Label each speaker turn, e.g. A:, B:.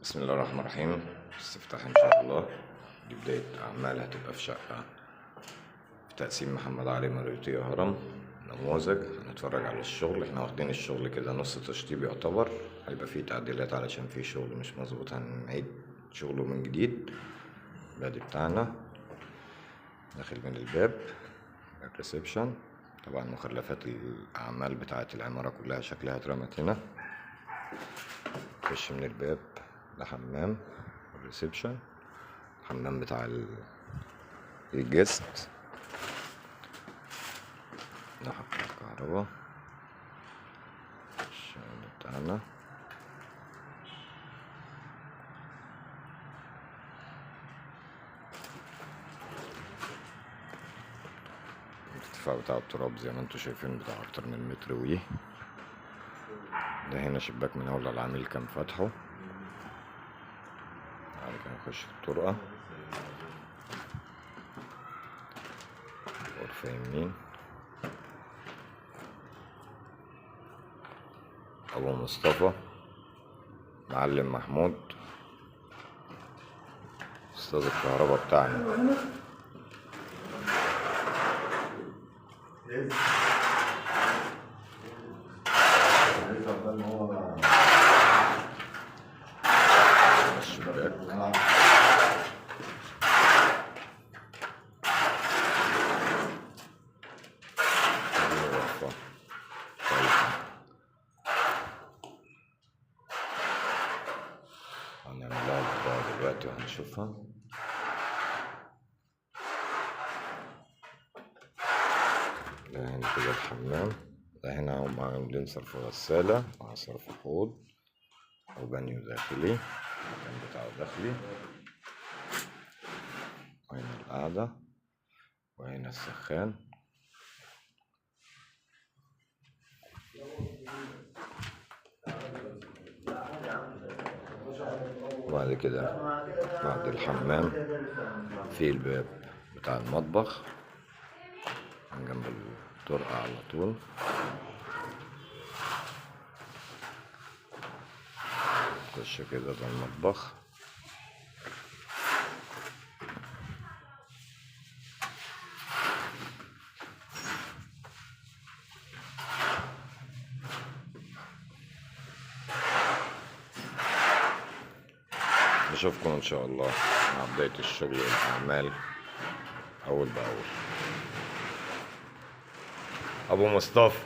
A: بسم الله الرحمن الرحيم. استفتاح ان شاء الله. دي بداية اعمال هتبقى في شقة في تقسيم محمد علي مريوطية هرم. نموذج هنتفرج على الشغل. احنا واخدين الشغل كده نص تشطيب يعتبر، هيبقى فيه تعديلات علشان فيه شغل مش مظبوط، هنعيد شغله من جديد. البادي بتاعنا داخل من الباب الريسبشن. طبعا مخلفات الاعمال بتاعة العمارة كلها شكلها اترمت هنا. خش من الباب ده حمام الريسبشن، الحمام بتاع الجست، ده حق الكهرباء، الشغل بتاعنا. الارتفاع بتاع التراب زي ما انتوا شايفين بتاع اكتر من متر ويه. ده هنا شباك من اول العميل كان فاتحه. بعد كده نخش في الطرقة، غرفة يمين، أبو مصطفى، معلم محمود، أستاذ الكهرباء بتاعنا. الشباك هنعملها لها دلوقتي وهنشوفها. ده هنا كده الحمام. ده هنا هم عاملين صرف غسالة مع صرف حوض وبانيو داخلي، المكان بتاعه داخلي. وهنا القعدة وهنا السخان. وبعد كده بعد الحمام في الباب بتاع المطبخ من جنب الطرقة على طول. خش كده ده المطبخ. نشوفكم ان شاء الله مع بداية الشغل والاعمال اول باول. ابو مصطفى